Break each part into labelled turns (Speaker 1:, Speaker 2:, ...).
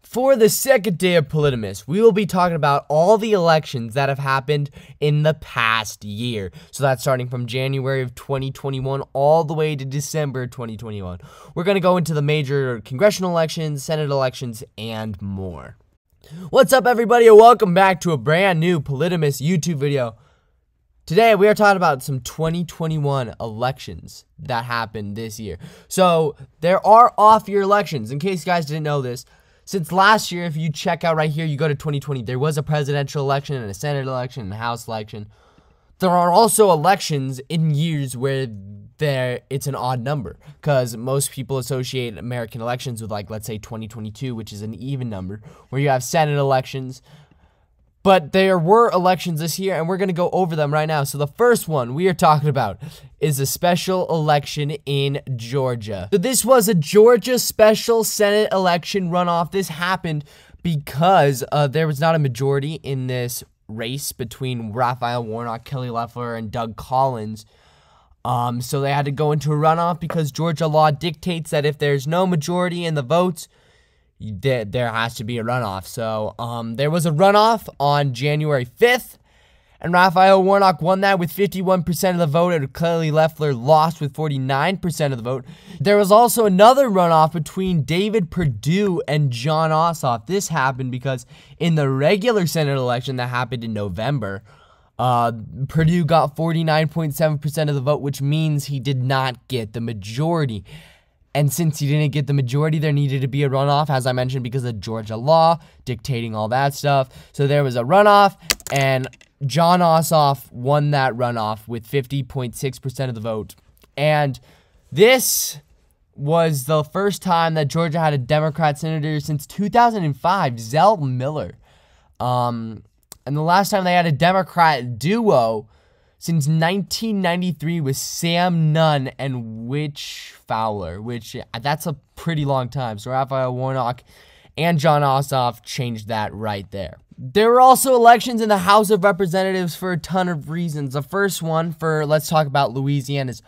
Speaker 1: For the second day of Politimas, we will be talking about all the elections that have happened in the past year. So that's starting from January of 2021 all the way to December 2021. We're going to go into the major congressional elections, Senate elections, and more. What's up, everybody, and welcome back to a brand new Politimas YouTube video. Today, we are talking about some 2021 elections that happened this year. So, there are off-year elections. In case you guys didn't know this, since last year, if you check out right here, you go to 2020, there was a presidential election and a Senate election and a House election. There are also elections in years where it's an odd number, because most people associate American elections with, like, let's say 2022, which is an even number, where you have Senate elections. But there were elections this year, and we're going to go over them right now. So the first one we are talking about is a special election in Georgia. So this was a Georgia special Senate election runoff. This happened because there was not a majority in this race between Raphael Warnock, Kelly Loeffler, and Doug Collins. So they had to go into a runoff because Georgia law dictates that if there's no majority in the votes, there has to be a runoff. So there was a runoff on January 5th, and Raphael Warnock won that with 51% of the vote, and Kelly Loeffler lost with 49% of the vote. There was also another runoff between David Perdue and Jon Ossoff. This happened because in the regular Senate election that happened in November, Perdue got 49.7% of the vote, which means he did not get the majority. And since he didn't get the majority, there needed to be a runoff, as I mentioned, because of Georgia law dictating all that stuff. So there was a runoff, and Jon Ossoff won that runoff with 50.6% of the vote. And this was the first time that Georgia had a Democrat senator since 2005, Zell Miller. And the last time they had a Democrat duo since 1993 was Sam Nunn and Witch Fowler, which that's a pretty long time. So Raphael Warnock and Jon Ossoff changed that right there. There were also elections in the House of Representatives for a ton of reasons. The first one, let's talk about Louisiana's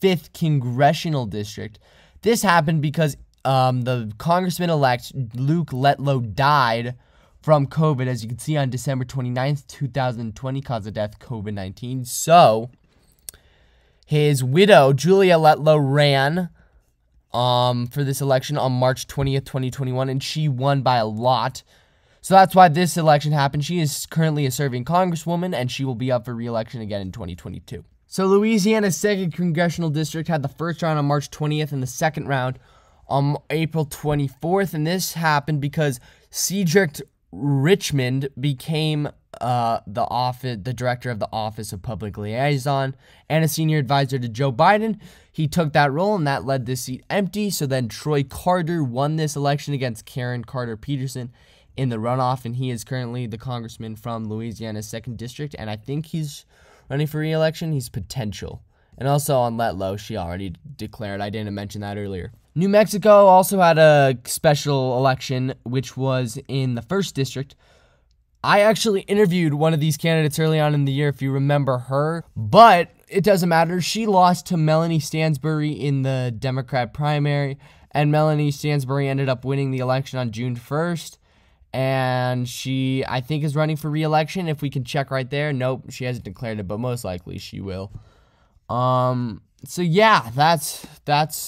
Speaker 1: 5th Congressional District. This happened because the Congressman-elect Luke Letlow died from COVID, as you can see on December 29th, 2020, cause of death, COVID-19. So, his widow, Julia Letlow, ran for this election on March 20th, 2021, and she won by a lot. So that's why this election happened. She is currently a serving congresswoman, and she will be up for re-election again in 2022. So, Louisiana's 2nd Congressional District had the first round on March 20th and the second round on April 24th, and this happened because Cedric Richmond became the director of the Office of Public Liaison and a senior advisor to Joe Biden. He took that role, and that led this seat empty. So then Troy Carter won this election against Karen Carter Peterson in the runoff, and he is currently the congressman from Louisiana's 2nd District, and I think he's running for re-election. He's potential. And also on Letlow, she already declared. I didn't mention that earlier. New Mexico also had a special election, which was in the 1st District. I actually interviewed one of these candidates early on in the year, if you remember her, but it doesn't matter. She lost to Melanie Stansbury in the Democrat primary, and Melanie Stansbury ended up winning the election on June 1st, and she, I think, is running for re-election. If we can check right there. Nope, she hasn't declared it, but most likely she will. So yeah, that's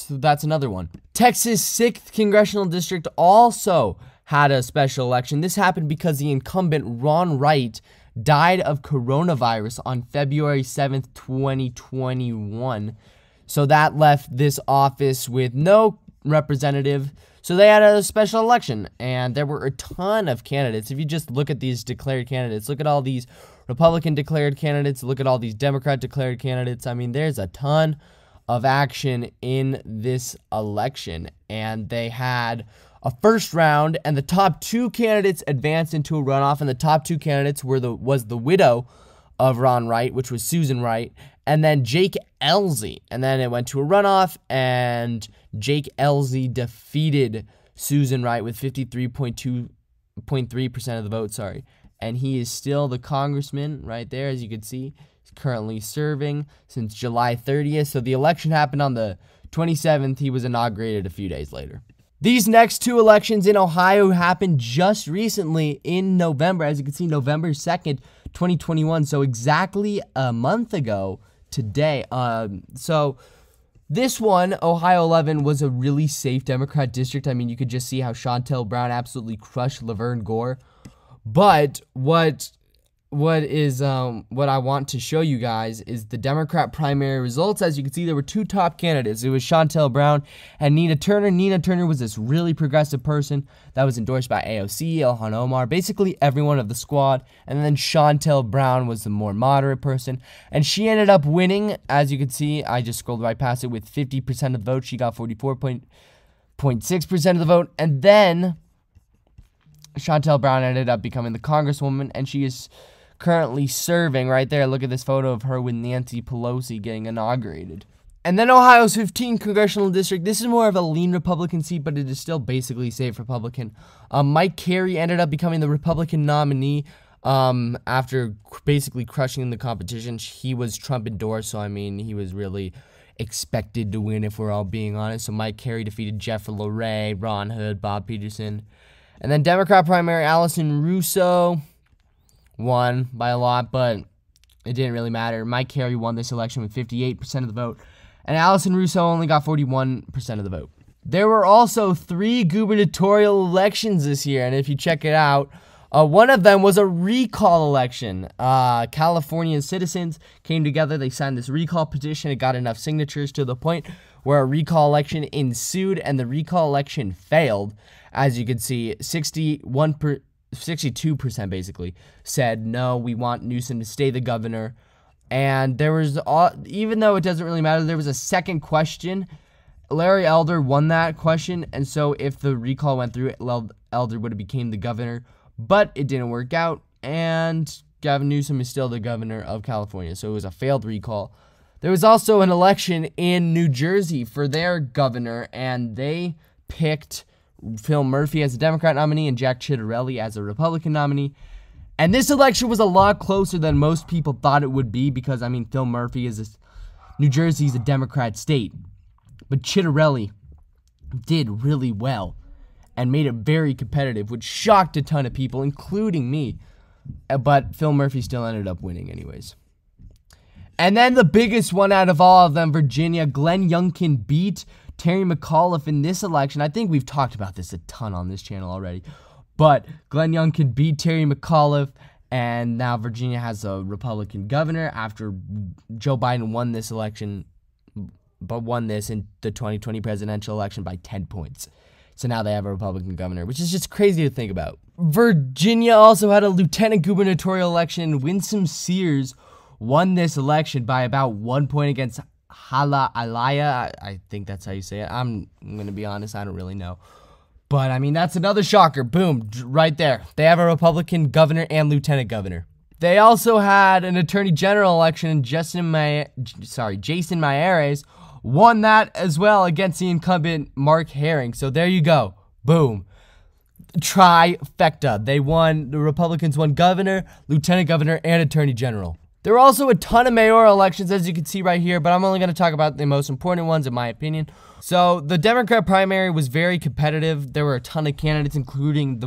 Speaker 1: another one. Texas 6th Congressional District also had a special election. This happened because the incumbent Ron Wright died of coronavirus on February 7th, 2021. So that left this office with no representative. So they had a special election, and there were a ton of candidates. If you just look at these declared candidates, look at all these Republican declared candidates, look at all these Democrat declared candidates. I mean, there's a ton of action in this election, and they had a first round, and the top 2 candidates advanced into a runoff, and the top 2 candidates was the widow of Ron Wright, which was Susan Wright, and then Jake Ellzey, and then it went to a runoff, and Jake Ellzey defeated Susan Wright with 53.3% of the vote, and he is still the congressman right there, as you can see. He's currently serving since July 30th, so the election happened on the 27th. He was inaugurated a few days later. These next two elections in Ohio happened just recently in November. As you can see, November 2nd, 2021. So exactly a month ago today. So this one, Ohio 11, was a really safe Democrat district. I mean, you could just see how Shontel Brown absolutely crushed Laverne Gore. But what I want to show you guys is the Democrat primary results. As you can see, there were two top candidates. It was Shontel Brown and Nina Turner. Nina Turner was this really progressive person that was endorsed by AOC, Ilhan Omar, basically everyone of the squad. And then Shontel Brown was the more moderate person. And she ended up winning, as you can see. I just scrolled right past it with 50% of the vote. She got 44.6% of the vote. And then Shontel Brown ended up becoming the congresswoman, and she is currently serving right there. Look at this photo of her with Nancy Pelosi getting inaugurated. And then Ohio's 15th congressional district. This is more of a lean Republican seat, but it is still basically safe Republican. Mike Carey ended up becoming the Republican nominee after basically crushing the competition. He was Trump endorsed, so I mean, he was really expected to win if we're all being honest. So Mike Carey defeated Jeffrey LaRay, Ron Hood, Bob Peterson. And then Democrat primary, Allison Russo won by a lot, but it didn't really matter. Mike Carey won this election with 58% of the vote, and Allison Russo only got 41% of the vote. There were also 3 gubernatorial elections this year, and if you check it out, one of them was a recall election. California citizens came together. They signed this recall petition. It got enough signatures to the point where a recall election ensued, and the recall election failed. As you can see, 62% basically said, no, we want Newsom to stay the governor. And there was, even though it doesn't really matter, there was a second question. Larry Elder won that question, and so if the recall went through, Elder would have became the governor, but it didn't work out, and Gavin Newsom is still the governor of California, so it was a failed recall. There was also an election in New Jersey for their governor, and they picked Phil Murphy as a Democrat nominee and Jack Ciattarelli as a Republican nominee. And this election was a lot closer than most people thought it would be because, I mean, Phil Murphy is New Jersey's a Democrat state. But Ciattarelli did really well and made it very competitive, which shocked a ton of people, including me. But Phil Murphy still ended up winning anyways. And then the biggest one out of all of them, Virginia, Glenn Youngkin beat Terry McAuliffe in this election. I think we've talked about this a ton on this channel already. But Glenn Youngkin beat Terry McAuliffe, and now Virginia has a Republican governor after Joe Biden won this election, but won this in the 2020 presidential election by 10 points. So now they have a Republican governor, which is just crazy to think about. Virginia also had a lieutenant gubernatorial election. Winsome Sears won this election by about 1 point against Hala Alaya. I think that's how you say it. I'm going to be honest, I don't really know. But, I mean, that's another shocker. Boom, right there. They have a Republican governor and lieutenant governor. They also had an attorney general election, and Jason Miyares won that as well against the incumbent Mark Herring. So there you go. Boom. Trifecta. They won, the Republicans won governor, lieutenant governor, and attorney general. There were also a ton of mayoral elections, as you can see right here, but I'm only going to talk about the most important ones, in my opinion. So, the Democrat primary was very competitive. There were a ton of candidates, including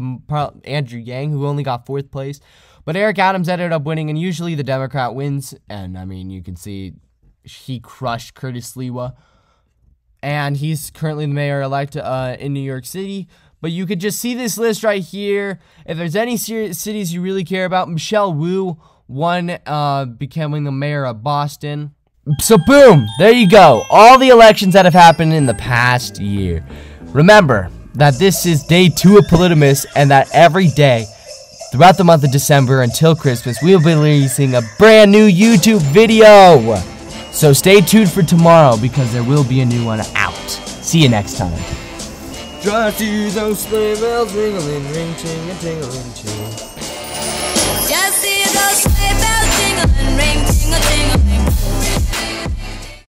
Speaker 1: Andrew Yang, who only got 4th place. But Eric Adams ended up winning, and usually the Democrat wins. And, I mean, you can see he crushed Curtis Sliwa. And he's currently the mayor-elect in New York City. But you could just see this list right here. If there's any cities you really care about, Michelle Wu won, becoming the mayor of Boston. So boom, there you go. All the elections that have happened in the past year. Remember that this is day 2 of Politimas, and that every day throughout the month of December until Christmas, we will be releasing a brand new YouTube video. So stay tuned for tomorrow because there will be a new one out. See you next time. Just see those sleigh bells ringling, ring, ting, a tingling, ting. Just see those sleigh bells jingling, ring, ting, a tingling.